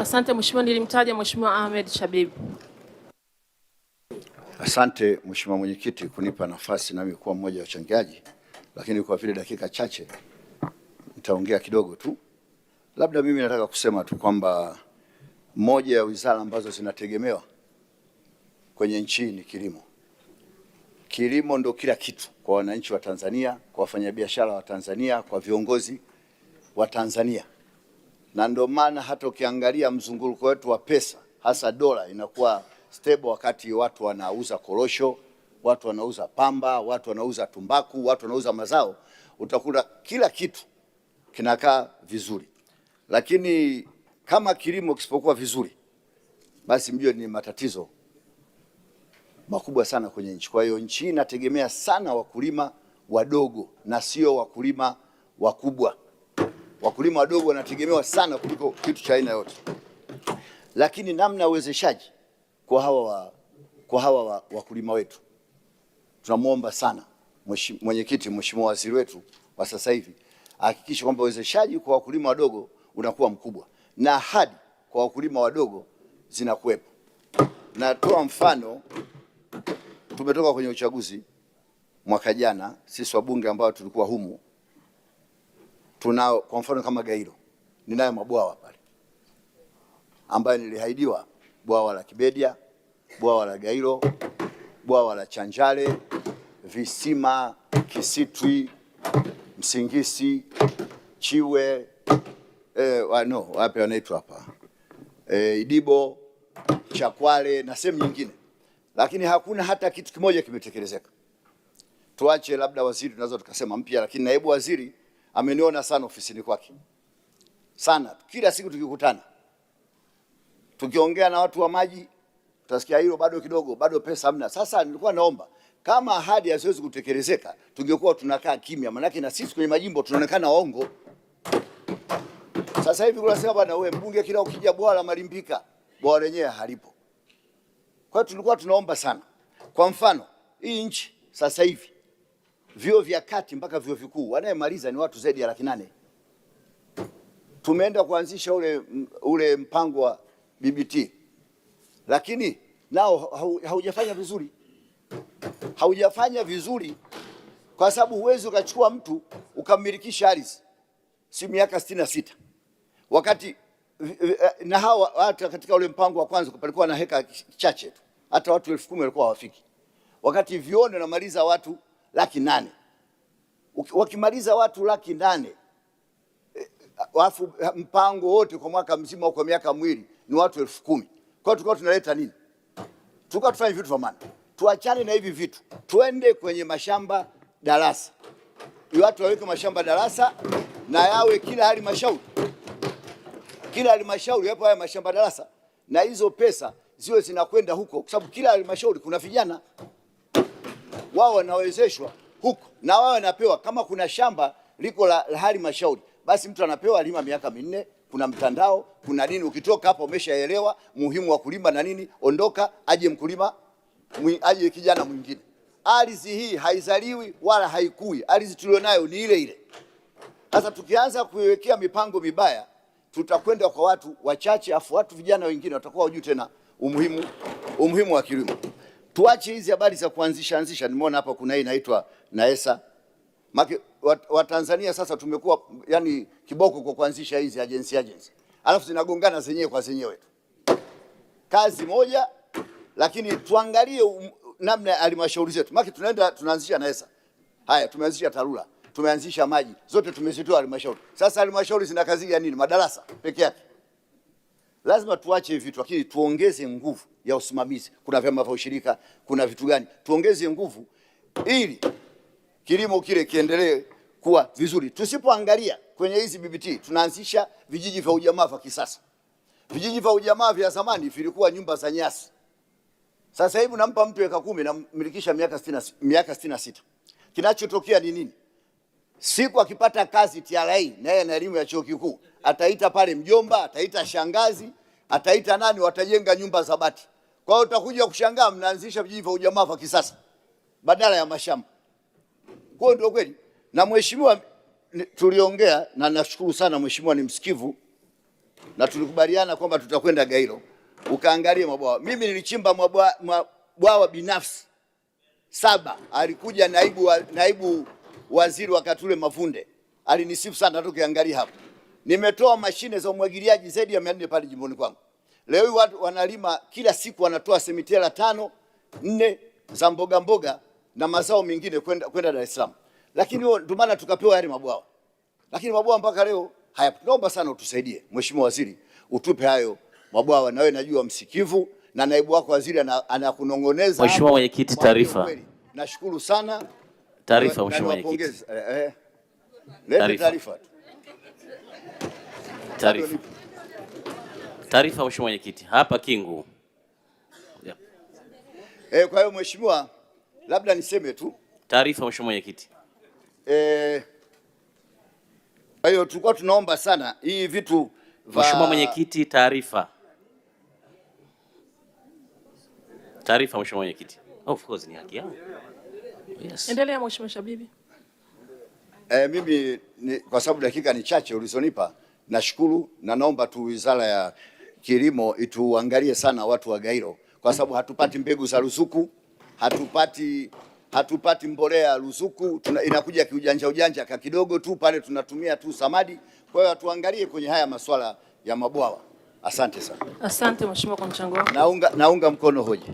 Asante Mheshimiwa, nilimtaja Mheshimiwa Ahmed Shabib. Asante Mheshimiwa Mwenyekiti kunipa nafasi nami kuwa mmoja wa wachangiaji, lakini kwa vile dakika chache nitaongea kidogo tu. Labda mimi nataka kusema tu kwamba moja ya wizara ambazo zinategemewa kwenye nchi ni kilimo. Kilimo ndio kila kitu kwa wananchi wa Tanzania, kwa wafanyabiashara wa Tanzania, kwa viongozi wa Tanzania. Na ndio maana hata ukiangalia mzunguko wetu wa pesa, hasa dola, inakuwa stable wakati watu wanauza korosho, watu wanauza pamba, watu wanauza tumbaku, watu wanauza mazao, utakuta kila kitu kinakaa vizuri. Lakini kama kilimo kisipokuwa vizuri, basi mjue ni matatizo makubwa sana kwenye nchi. Kwa hiyo nchi inategemea sana wakulima wadogo na sio wakulima wakubwa. Wakulima wadogo wanategemewa sana kuliko kitu cha aina yote. Lakini namna uwezeshaji kwa hawa wakulima wetu, tunamuomba sana mwenyekiti, mheshimiwa waziri wetu wa sasa hivi hakikisha kwamba uwezeshaji kwa wakulima wadogo unakuwa mkubwa na ahadi kwa wakulima wadogo zinakuwepo. Natoa mfano, tumetoka kwenye uchaguzi mwaka jana, sisi wabunge ambao tulikuwa humu, tunao kwa mfano kama Gairo, ninayo mabwawa pale ambayo nilihaidiwa: bwawa la Kibedia, bwawa la Gairo, bwawa la Chanjale, visima Kisitwi, Msingisi, Chiwe, wapi wanaitwa hapa, Idibo, Chakwale na sehemu nyingine, lakini hakuna hata kitu kimoja kimetekelezeka. Tuache labda waziri tunaweza tukasema mpya, lakini naibu waziri ameniona sana ofisini kwake sana. Kila siku tukikutana, tukiongea na watu wa maji, utasikia hilo bado kidogo, bado pesa hamna. Sasa nilikuwa naomba kama ahadi haziwezi kutekelezeka, tungekuwa tunakaa kimya, maana na sisi kwenye majimbo tunaonekana waongo. Sasa hivi unasema bwana wewe mbunge, kila ukija bwawa la Malimbika, bwawa lenyewe halipo. Kwa hiyo tulikuwa tunaomba sana. Kwa mfano, hii nchi sasa hivi vyuo vya kati mpaka vyuo vikuu wanayemaliza ni watu zaidi ya 800,000. Tumeenda kuanzisha ule mpango wa BBT, lakini nao haujafanya vizuri. Haujafanya vizuri kwa sababu huwezi ukachukua mtu ukammilikisha ardhi si miaka 66. Wakati na hawa watu katika ule mpango wa kwanza palikuwa na heka chache tu, hata watu 10,000 walikuwa hawafiki. Wakati vione namaliza watu 800,000. Wakimaliza watu 800,000, alafu mpango wote kwa mwaka mzima au kwa miaka miwili ni watu 10,000. Kwa hiyo tulikuwa tunaleta nini? Tulikuwa tufanye vitu vya maana. Tuachane na hivi vitu, tuende kwenye mashamba darasa. Watu waweke mashamba darasa na yawe kila halmashauri. Kila halmashauri hapo haya mashamba darasa, na hizo pesa ziwe zinakwenda huko, kwa sababu kila halmashauri kuna vijana wao wanawezeshwa huko, na wao wanapewa. Kama kuna shamba liko la halmashauri, basi mtu anapewa lima miaka 4, kuna mtandao, kuna nini. Ukitoka hapo umeshaelewa muhimu wa kulima na nini, ondoka, aje mkulima, aje kijana mwingine. Ardhi hii haizaliwi wala haikui, ardhi tulionayo ni ile ile. Sasa tukianza kuiwekea mipango mibaya, tutakwenda kwa watu wachache, afu watu vijana wengine watakuwa hujui tena umuhimu wa kilimo. Tuache hizi habari za kuanzisha. Nimeona hapa kuna hii inaitwa Naesa. Wa Tanzania sasa tumekuwa yani kiboko kwa kuanzisha hizi agency. Alafu zinagongana zenyewe kwa zenyewe tu. Kazi moja, lakini tuangalie namna ya halmashauri zetu. Tunaanzisha Naesa. Haya, tumeanzisha TARURA, tumeanzisha maji, zote tumezitoa halmashauri. Sasa halmashauri zina kazi ya nini? Madarasa peke yake. Lazima tuache vitu, lakini tuongeze nguvu ya usimamizi. Kuna vyama vya ushirika, kuna vitu gani? Tuongeze nguvu ili kilimo kile kiendelee kuwa vizuri. Tusipoangalia kwenye hizi BBT, tunaanzisha vijiji vya ujamaa vya kisasa. Vijiji vya ujamaa vya zamani vilikuwa nyumba za nyasi. Sasa hivi nampa mtu eka 10 na milikisha miaka 66. Kinachotokea ni nini? Siku akipata kazi TRA na yeye na elimu ya chuo kikuu, ataita pale mjomba, ataita shangazi, ataita nani, watajenga nyumba za bati. Kwa hiyo utakuja kushangaa mnaanzisha vijiji vya ujamaa vya kisasa badala ya mashamba. Kwa hiyo ndio kweli. Na mheshimiwa tuliongea, na nashukuru sana mheshimiwa ni msikivu, na tulikubaliana kwamba tutakwenda Gairo ukaangalie mabwawa. Mimi nilichimba mabwawa binafsi 7. Alikuja naibu waziri wakati ule Mavunde, alinisifu sana, tukiangalia hapo. Nimetoa mashine za umwagiliaji zaidi ya 400 pale jimboni kwangu. Leo hii watu wanalima kila siku, wanatoa semitela 5, 4 za mboga na mazao mengine kwenda Dar es Salaam. Lakini ndio maana tukapewa yale mabwawa. Lakini mabwawa mpaka leo hayapo. Naomba sana utusaidie Mheshimiwa Waziri, utupe hayo mabwawa, na wewe najua msikivu na naibu wako waziri anakunongoneza. Mheshimiwa Mwenyekiti, taarifa. Nashukuru sana. Taarifa Mheshimiwa Mwenyekiti. Taarifa. Taarifa Mheshimiwa Mwenyekiti. Hapa Kingu. Kwa hiyo Mheshimiwa, labda niseme tu. Taarifa Mheshimiwa Mwenyekiti. Kwa hiyo tulikuwa tunaomba sana hii vitu Mheshimiwa Mwenyekiti, taarifa. Taarifa Mheshimiwa Mwenyekiti. Of course ni haki yangu. Yes. Endelea Mheshimiwa Shabibi. Mimi kwa sababu dakika ni chache ulizonipa, nashukuru na naomba tu Wizara ya Kilimo ituangalie sana watu wa Gairo, kwa sababu hatupati mbegu za ruzuku, hatupati mbolea ruzuku, inakuja kiujanja kidogo tu pale, tunatumia tu samadi. Kwa hiyo atuangalie kwenye haya masuala ya mabwawa. Asante sana. Asante Mheshimiwa kwa mchango wako. Naunga mkono hoja.